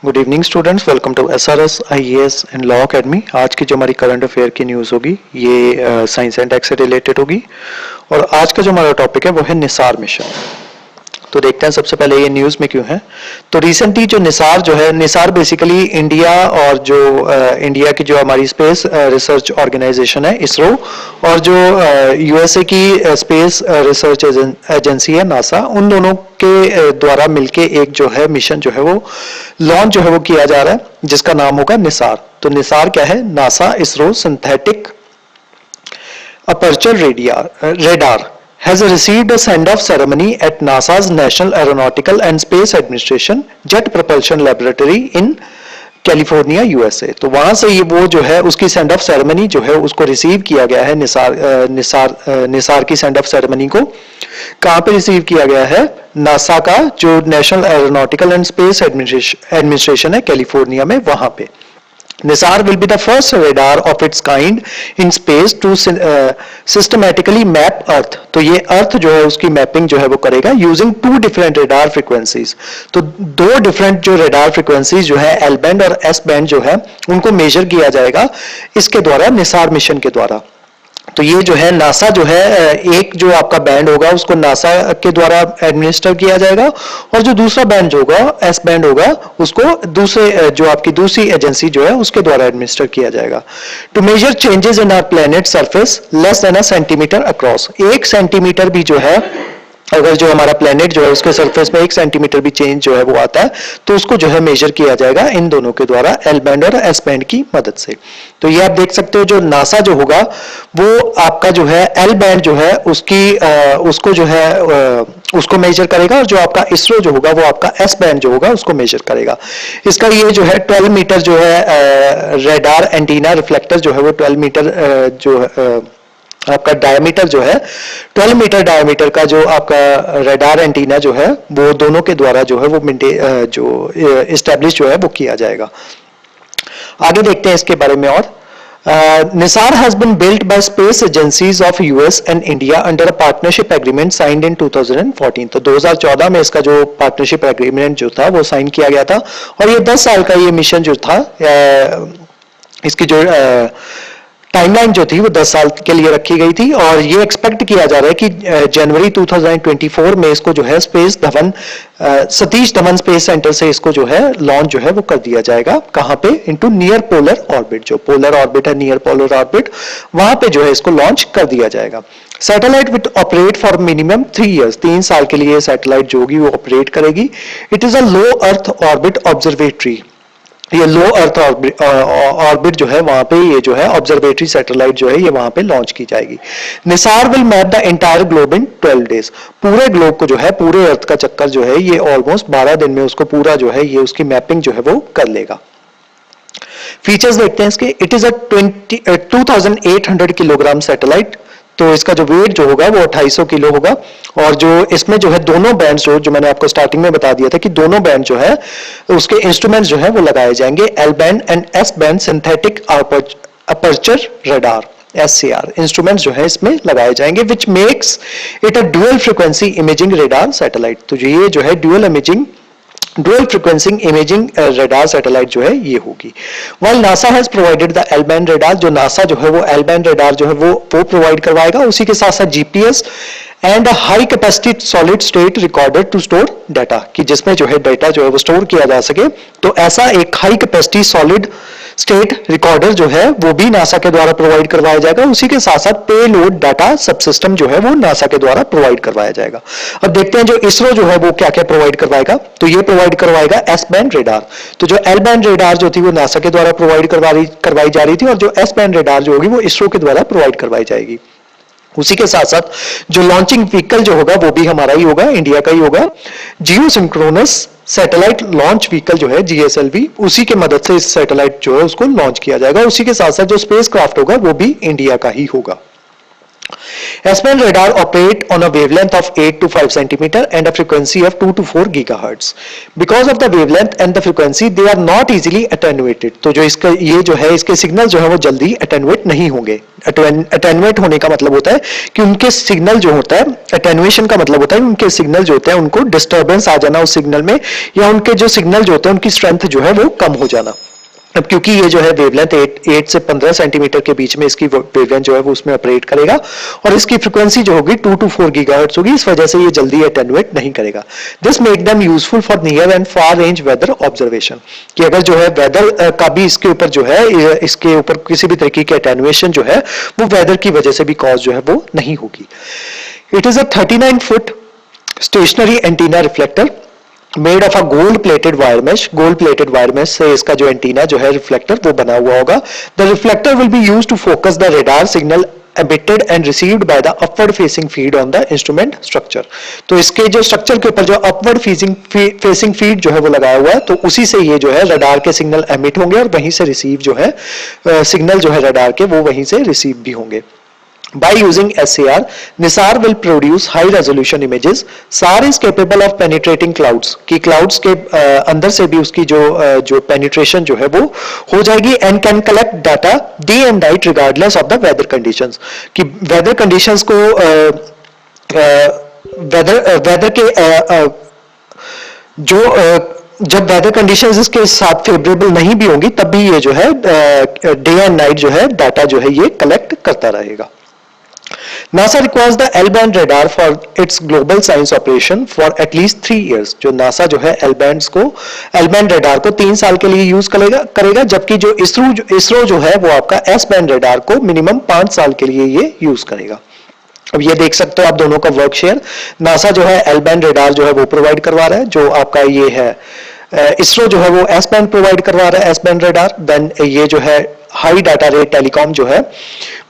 Good evening students, welcome to SRS IAS and law academy. आज की जो हमारी करंट अफेयर की न्यूज़ होगी ये साइंस एंड टेक से रिलेटेड होगी और आज का जो हमारा टॉपिक है वो है निसार मिशन। तो देखते हैं सबसे पहले ये न्यूज़ में क्यों है। तो रिसेंटली जो निसार जो है, निसार बेसिकली इंडिया और जो इंडिया की जो हमारी स्पेस रिसर्च ऑर्गेनाइजेशन है इसरो और जो यूएसए की स्पेस रिसर्च एजेंसी है नासा, उन दोनों के द्वारा मिलके एक जो है मिशन जो है वो लॉन्च जो है वो किया जा रहा है जिसका नाम होगा निसार। तो निसार क्या है? NASA ISRO synthetic aperture radar has received a send-off ceremony at NASA's National Aeronautical and Space Administration Jet Propulsion Laboratory in California USA. तो वहां से ये वो जो है उसकी सेंड ऑफ सेरेमनी जो है उसको रिसीव किया गया है। निसार की सेंड ऑफ सेरेमनी को कहां पे रिसीव किया गया है? नासा का जो national aeronautical and space administration है कैलिफोर्निया में, वहां पे। Nisar will be the first radar of its kind in space to systematically map Earth। तो ये अर्थ जो है उसकी मैपिंग जो है वो करेगा using two different radar frequencies. तो दो डिफरेंट जो रेडार फ्रीक्वेंसीज जो है एल बैंड और एस बैंड जो है उनको मेजर किया जाएगा इसके द्वारा, निसार मिशन के द्वारा। तो ये जो है नासा जो है एक जो आपका बैंड होगा उसको नासा के द्वारा एडमिनिस्टर किया जाएगा और जो दूसरा बैंड जो होगा एस बैंड होगा उसको दूसरे जो आपकी दूसरी एजेंसी जो है उसके द्वारा एडमिनिस्टर किया जाएगा। Two major changes in our planet surface less than a centimetre across. 1 centimetre भी जो है अगर जो हमारा प्लेनेट जो है उसके सरफेस में 1 सेंटीमीटर भी चेंज जो है वो आता है तो उसको जो है मेजर किया जाएगा इन दोनों के द्वारा, एल बैंड और एस बैंड की मदद से। तो ये आप देख सकते हो जो नासा जो होगा वो आपका जो है एल बैंड जो है उसको जो है उसको मेजर करेगा और जो आपका इसरो जो होगा वो आपका एस बैंड जो होगा उसको मेजर करेगा। इसका ये जो है 12 मीटर जो है रेडार एंटीना रिफ्लेक्टर जो है वो 12 मीटर जो आपका डायमीटर जो है 12 मीटर डायमीटर का जो आपका रेडार एंटीना जो है वो दोनों के द्वारा जो है वो जो एस्टैब्लिश जो है वो किया जाएगा। आगे देखते हैं इसके बारे में और। Nisar has been built by space agencies of US and India under a partnership agreement signed in 2014। तो 2014 में इसका जो पार्टनरशिप एग्रीमेंट जो था वो साइन किया गया था और ये 10 साल का ये मिशन जो था, इसकी जो टाइमलाइन जो थी वो 10 साल के लिए रखी गई थी और ये एक्सपेक्ट किया जा रहा है कि जनवरी 2024 में इसको जो है space Dhawan Satish Dhawan space centre से इसको जो है लॉन्च जो है वो कर दिया जाएगा। कहां पे? Into near polar orbit. जो पोलर ऑर्बिट है, नियर पोलर ऑर्बिट, वहां पे जो है इसको लॉन्च कर दिया जाएगा। Satellite will operate for minimum 3 years. 3 साल के लिए सैटेलाइट जो होगी वो ऑपरेट करेगी। It is a low earth orbit observatory. ये लो अर्थ ऑर्बिट जो है वहां पे ये जो है ऑब्जर्वेटरी सैटेलाइट जो है ये वहां पे लॉन्च की जाएगी। Nisar will map the entire globe in 12 days. पूरे ग्लोब को जो है, पूरे अर्थ का चक्कर जो है ये ऑलमोस्ट 12 दिन में उसको पूरा जो है ये उसकी मैपिंग जो है वो कर लेगा। फीचर्स देखते हैं इसके। It is a 2800 kilogram satellite. तो इसका जो वेट जो होगा वो 2800 किलो होगा और जो इसमें जो है दोनों बैंड जो मैंने आपको स्टार्टिंग में बता दिया था कि दोनों बैंड जो है उसके इंस्ट्रूमेंट्स जो है वो लगाए जाएंगे, L band and S band synthetic aperture radar SCR instruments जो है इसमें लगाए जाएंगे, which makes it a dual frequency imaging radar satellite. तो जो ये जो है dual frequency imaging radar satellite जो है ये होगी। While NASA has provided the L band radar, जो नासा जो है वो एल बैंड रेडार जो है वो प्रोवाइड करवाएगा। उसी के साथ साथ GPS and high capacity solid state recorder to store data, कि जिसमें जो है डाटा जो है वो स्टोर किया जा सके। तो ऐसा एक high capacity solid state recorder जो है वो भी नासा के द्वारा प्रोवाइड करवाया जाएगा। उसी के साथ साथ पेलोड डाटा सबसिस्टम जो है वो नासा के द्वारा प्रोवाइड करवाया जाएगा। अब देखते हैं जो इसरो जो है वो क्या क्या प्रोवाइड करवाएगा। तो ये प्रोवाइड करवाएगा एस बैंड रेडार। तो जो एल बैंड रेडार जो थी वो नासा के द्वारा प्रोवाइड करवाई जा रही थी और जो एस बैंड रेडार जो होगी वो इसरो के द्वारा प्रोवाइड करवाई जाएगी। उसी के साथ साथ जो लॉन्चिंग व्हीकल जो होगा वो भी हमारा ही होगा, इंडिया का ही होगा। जियो सिंक्रोनस सैटेलाइट लॉन्च व्हीकल जो है GSLV, उसी के मदद से इस सैटेलाइट जो है उसको लॉन्च किया जाएगा। उसी के साथ साथ जो स्पेस क्राफ्ट होगा वो भी इंडिया का ही होगा। S-band radar operate on a wavelength of 8 to 5 centimeter and a frequency of 2 to 4 gigahertz. Because of the wavelength and the frequency, they are not easily attenuated. तो जो इसका ये जो है इसके सिग्नल जो है वो जल्दी attenuate नहीं होंगे. Attenuate होने का मतलब होता है कि उनके सिग्नल जो होता है, attenuation का मतलब होता है उनके सिग्नल जो होते हैं उनको डिस्टर्बेंस आ जाना उस सिग्नल में, या उनके जो सिग्नल जो होते हैं उनकी स्ट्रेंथ जो है वो कम हो जाना. अब क्योंकि ये जो है वेवलेंथ 8 से 15 सेंटीमीटर के बीच में इसकी वेवलेंथ जो है वो उसमें ऑपरेट करेगा और इसकी फ्रीक्वेंसी जो होगी 2 to 4 गीगाहर्ट्ज होगी, इस वजह से ये जल्दी एटेन्युएट नहीं करेगा. This make them useful for near and far range weather observation, कि अगर जो है वेदर का भी इसके ऊपर जो है इसके ऊपर किसी भी तरीके की एटेन्युएशन जो है वो वेदर की वजह से भी कॉज जो है वो नहीं होगी. It is a 39 foot stationary antenna reflector made of a gold plated wire mesh से इसका जो एंटीना जो है रिफ्लेक्टर वो बना हुआ होगा. The reflector will be used to focus the radar signal emitted and received by the upward facing feed on the instrument structure. तो इसके जो स्ट्रक्चर के ऊपर जो upward facing feed जो है वो लगाया हुआ है, तो उसी से ये जो है रडार के सिग्नल एमिट होंगे और वहीं से रिसीव जो है सिग्नल जो है रडार के वो वहीं से रिसीव भी होंगे. By using SAR, NISAR will produce high resolution images. SAR is capable of penetrating clouds. कि clouds के अंदर से भी उसकी जो penetration जो है वो हो जाएगी and can collect data day and night regardless of the weather conditions. कि weather conditions को weather के जो जब वेदर कंडीशंस इसके साथ फेवरेबल नहीं भी होंगी तब भी ये जो है डे एंड नाइट जो है डाटा जो है ये कलेक्ट करता रहेगा. NASA requires the L-band radar for its global science operation for at least 3 years. जो NASA जो है L-band radar को 3 साल के लिए यूज करेगा, जबकि जो इसरो जो है वो आपका S-band radar को मिनिमम 5 साल के लिए ये यूज करेगा. अब ये देख सकते हो आप दोनों का वर्क शेयर. NASA जो है L-band radar जो है वो प्रोवाइड करवा रहा है, जो आपका ये है इसरो जो है वो S-band प्रोवाइड करवा रहा है, S-band radar. देन ये जो है हाई डाटा रेट टेलीकॉम जो है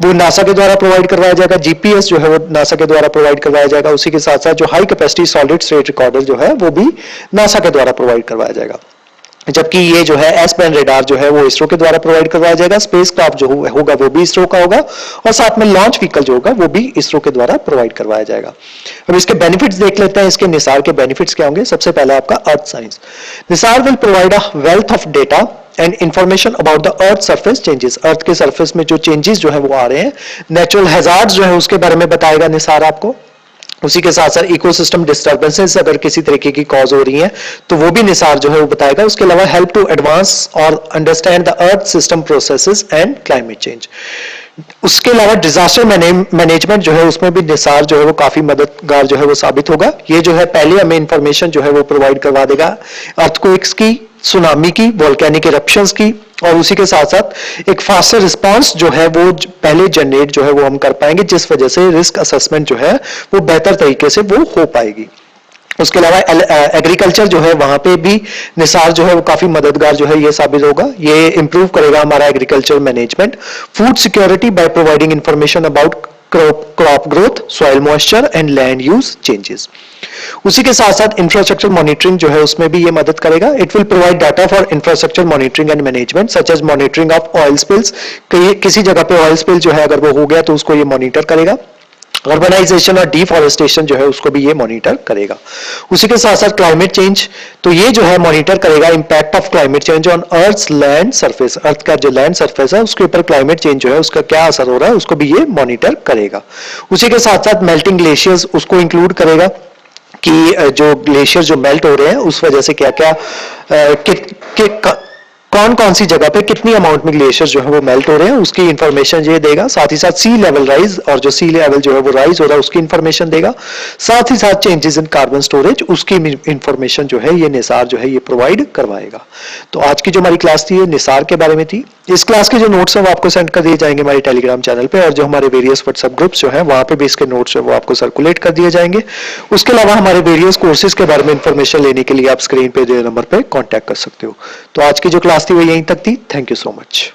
वो नासा के द्वारा प्रोवाइड करवाया जाएगा. जीपीएस जो है वो नासा के द्वारा प्रोवाइड करवाया जाएगा. उसी के साथ साथ जो high capacity solid state recorder जो है वो भी नासा के द्वारा प्रोवाइड करवाया जाएगा. जबकि ये जो है S-band radar जो है वो इसरो के द्वारा प्रोवाइड करवाया जाएगा. स्पेस क्राफ्ट जो होगा वो भी इसरो का होगा और साथ में लॉन्च व्हीकल जो होगा वो भी इसरो के द्वारा प्रोवाइड करवाया जाएगा. अब इसके बेनिफिट्स देख लेते हैं. इसके निसार के बेनिफिट्स क्या होंगे. सबसे पहला आपका earth science. NISAR will provide a wealth of data and information about the earth surface changes. Earth के सरफेस में जो चेंजेस जो है वो आ रहे हैं, नेचुरल हैजार्ड्स जो है उसके बारे में बताएगा निसार आपको. उसी के साथ साथ इकोसिस्टम डिस्टर्बेंसेस अगर किसी तरीके की कॉज हो रही है तो वो भी निसार जो है वो बताएगा. उसके अलावा हेल्प टू एडवांस और understand the earth system processes and climate change. उसके अलावा डिजास्टर मैनेजमेंट जो है उसमें भी निसार जो है वो काफी मददगार जो है वो साबित होगा. ये जो है पहले हमें इंफॉर्मेशन जो है वो प्रोवाइड करवा देगा अर्थक्वेक्स की, सुनामी की, वोल्केनिक इरप्शंस की, और उसी के साथ साथ एक फास्टर रिस्पांस जो है वो पहले जनरेट जो है वो हम कर पाएंगे, जिस वजह से रिस्क असेसमेंट जो है वो बेहतर तरीके से वो हो पाएगी. उसके अलावा एग्रीकल्चर जो है वहां पे भी निसार जो है वो काफी मददगार जो है ये साबित होगा. ये इंप्रूव करेगा हमारा agriculture management. Food security by providing information about crop growth, soil moisture and land use changes. उसी के साथ साथ इंफ्रास्ट्रक्चर मॉनिटरिंग जो है उसमें भी ये मदद करेगा. It will provide data for infrastructure monitoring and management such as monitoring of oil spills. किसी जगह पे ऑयल स्पिल जो है अगर वो हो गया तो उसको ये मॉनिटर करेगा. अर्बनाइजेशन और डिफॉरेस्टेशन जो है उसको भी ये मॉनिटर करेगा. उसी के साथ साथ क्लाइमेट चेंज, तो ये जो है मॉनिटर करेगा impact of climate change on earth land surface. Earth का जो लैंड सरफेस है उसके ऊपर क्लाइमेट चेंज जो है उसका क्या असर हो रहा है उसको भी ये मॉनिटर करेगा. उसी के साथ साथ मेल्टिंग ग्लेशियर्स उसको इंक्लूड करेगा कि जो ग्लेशियर जो मेल्ट हो रहे हैं उस वजह से क्या क्या कौन कौन सी जगह पे कितनी अमाउंट में ग्लेशियर जो है वो मेल्ट हो रहे हैं उसकी इंफॉर्मेशन ये देगा. साथ ही साथ सी लेवल राइज, और जो सी लेवल जो है वो राइज हो रहा है उसकी इंफॉर्मेशन देगा. साथ ही साथ चेंजेस इन कार्बन स्टोरेज उसकी इंफॉर्मेशन जो है ये निसार जो है ये प्रोवाइड करवाएगा. तो आज की जो हमारी क्लास थी ये निसार के बारे में थी. इस क्लास के जो नोट्स है वो आपको सेंड कर दिए जाएंगे हमारे टेलीग्राम चैनल पे, और जो हमारे वेरियस व्हाट्सएप ग्रुप्स जो है वहां पे भी इसके नोट्स जो है वो आपको सर्कुलेट कर दिए जाएंगे. उसके अलावा हमारे वेरियस कोर्सेज के बारे में इंफॉर्मेशन लेने के लिए आप स्क्रीन पे दिए नंबर पे कॉन्टैक्ट कर सकते हो. तो आज की जो क्लास थी वो यहीं तक थी. Thank you so much.